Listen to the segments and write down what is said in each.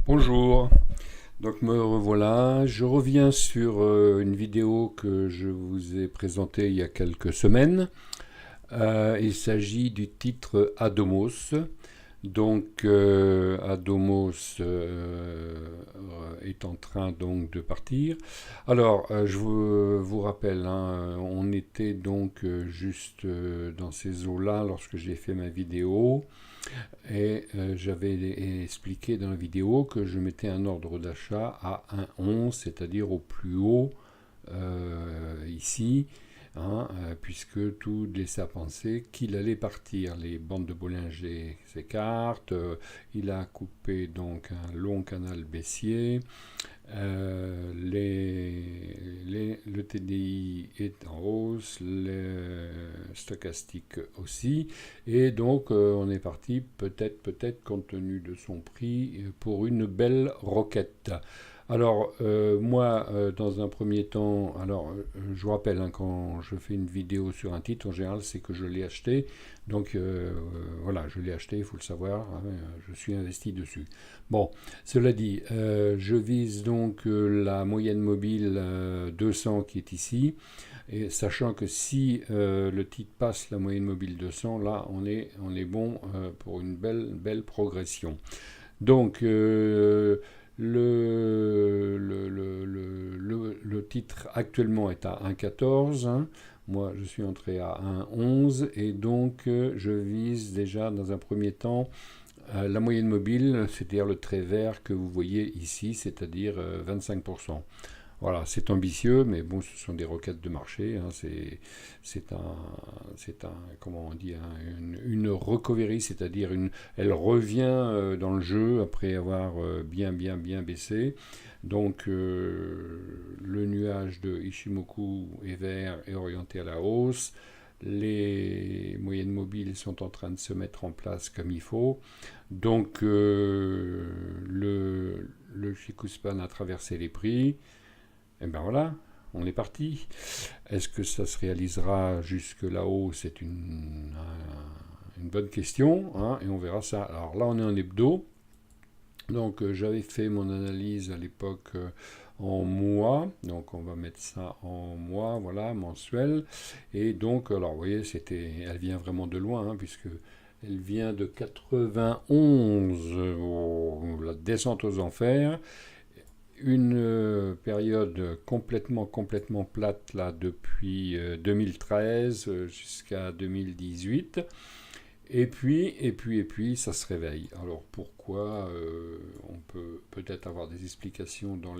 Bonjour, donc me revoilà. Je reviens sur une vidéo que je vous ai présentée il y a quelques semaines. Il s'agit du titre Adomos. Donc Adomos est en train donc de partir. Alors je vous rappelle, hein, on était donc juste dans ces eaux-là lorsque j'ai fait ma vidéo. Et j'avais expliqué dans la vidéo que je mettais un ordre d'achat à 1,11, c'est-à-dire au plus haut ici, hein, puisque tout laissait à penser qu'il allait partir. Les bandes de Bollinger s'écartent, il a coupé donc un long canal baissier, le TDI est en hausse, le stochastique aussi, et donc on est parti peut-être compte tenu de son prix pour une belle roquette. Alors moi dans un premier temps, alors je vous rappelle hein, quand je fais une vidéo sur un titre en général c'est que je l'ai acheté, donc voilà je l'ai acheté, il faut le savoir, hein, je suis investi dessus. Bon, cela dit, je vise donc la moyenne mobile 200 qui est ici, et sachant que si le titre passe la moyenne mobile 200, là on est bon pour une belle progression. Donc le titre actuellement est à 1,14. Hein. Moi, je suis entré à 1,11 et donc je vise déjà dans un premier temps la moyenne mobile, c'est-à-dire le trait vert que vous voyez ici, c'est-à-dire 25%. Voilà, c'est ambitieux, mais bon, ce sont des requêtes de marché. Hein, comment on dit, hein, une recovery, c'est-à-dire elle revient dans le jeu après avoir bien baissé. Donc, le nuage de Ishimoku est vert et orienté à la hausse. Les moyennes mobiles sont en train de se mettre en place comme il faut. Donc, le Shikuspan a traversé les prix. Et ben voilà, on est parti. Est-ce que ça se réalisera jusque là-haut? C'est une bonne question, hein, et on verra ça. Alors là, on est en hebdo. Donc j'avais fait mon analyse à l'époque en mois, donc on va mettre ça en mois, voilà, mensuel. Et donc, alors vous voyez, elle vient vraiment de loin, hein, puisque elle vient de 91, la descente aux enfers, une période complètement plate là depuis 2013 jusqu'à 2018. Et puis, ça se réveille. Alors pourquoi on peut peut-être avoir des explications dans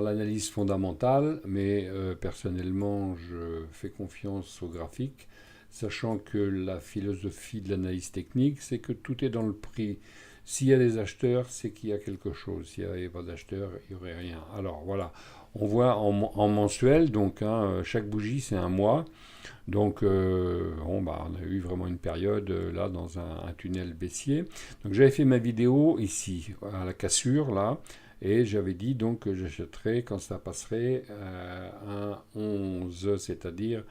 l'analyse fondamentale, mais personnellement, je fais confiance au graphique, sachant que la philosophie de l'analyse technique, c'est que tout est dans le prix. S'il y a des acheteurs, c'est qu'il y a quelque chose. S'il n'y avait pas d'acheteurs, il n'y aurait rien. Alors voilà, on voit en mensuel, donc hein, chaque bougie c'est un mois. Donc bon, bah, on a eu vraiment une période là dans un tunnel baissier. Donc j'avais fait ma vidéo ici, à la cassure là, et j'avais dit donc que j'achèterais quand ça passerait un 11, c'est-à-dire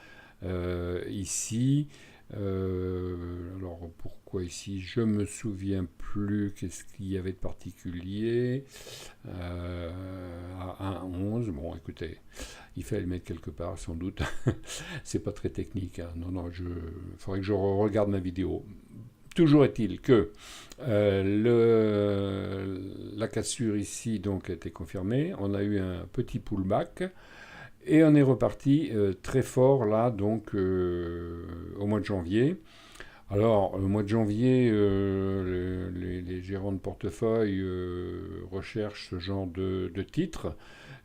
ici. Alors pourquoi ici? Je me souviens plus qu'est-ce qu'il y avait de particulier à 1,11. Bon, écoutez, il fallait le mettre quelque part sans doute. C'est pas très technique. Hein. Non, il faudrait que je regarde ma vidéo. Toujours est-il que la cassure ici donc a été confirmée. On a eu un petit pullback. Et on est reparti très fort là, donc au mois de janvier. Alors, le mois de janvier, les gérants de portefeuille recherchent ce genre de titres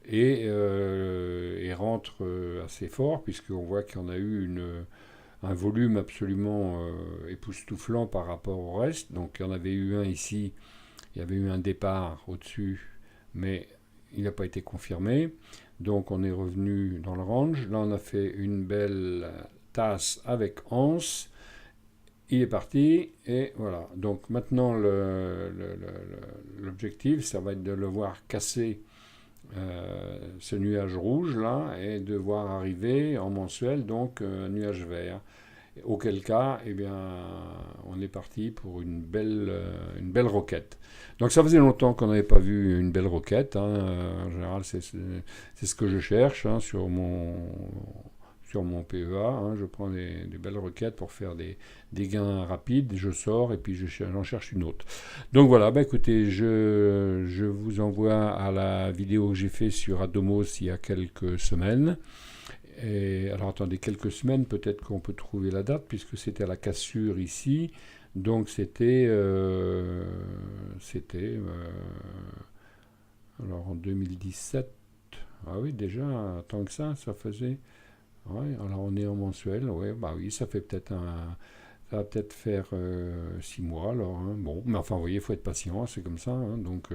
et rentrent assez fort, puisqu'on voit qu'on a eu un volume absolument époustouflant par rapport au reste. Donc, il y en avait eu un ici, il y avait eu un départ au-dessus, mais il n'a pas été confirmé. Donc on est revenu dans le range. Là on a fait une belle tasse avec anse. Il est parti et voilà. Donc maintenant l'objectif ça va être de le voir casser ce nuage rouge là et de voir arriver en mensuel donc un nuage vert. Auquel cas, eh bien, on est parti pour une belle roquette. Donc ça faisait longtemps qu'on n'avait pas vu une belle roquette, hein. En général, c'est ce que je cherche, hein, sur mon PEA. Hein. Je prends des belles roquettes pour faire des gains rapides, je sors et puis j'en cherche une autre. Donc voilà, bah écoutez, je vous envoie à la vidéo que j'ai fait sur Atomos il y a quelques semaines. Et, alors attendez quelques semaines, peut-être qu'on peut trouver la date, puisque c'était à la cassure ici. Donc alors en 2017. Ah oui, déjà, tant que ça faisait. Ouais, alors on est en mensuel, ouais, bah oui, ça va peut-être faire 6 mois alors, hein. Bon, mais enfin, vous voyez, il faut être patient, c'est comme ça, hein. Donc,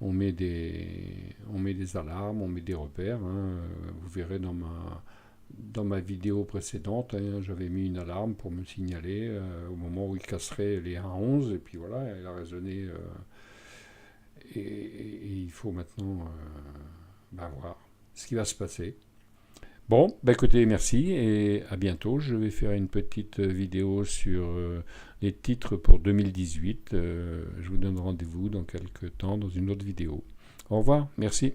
on met des alarmes, on met des repères, hein. Vous verrez dans ma vidéo précédente, hein, j'avais mis une alarme pour me signaler au moment où il casserait les 1,11, et puis voilà, elle a résonné, et il faut maintenant voir ce qui va se passer. Bon, bah écoutez, merci et à bientôt. Je vais faire une petite vidéo sur les titres pour 2018. Je vous donne rendez-vous dans quelques temps dans une autre vidéo. Au revoir, merci.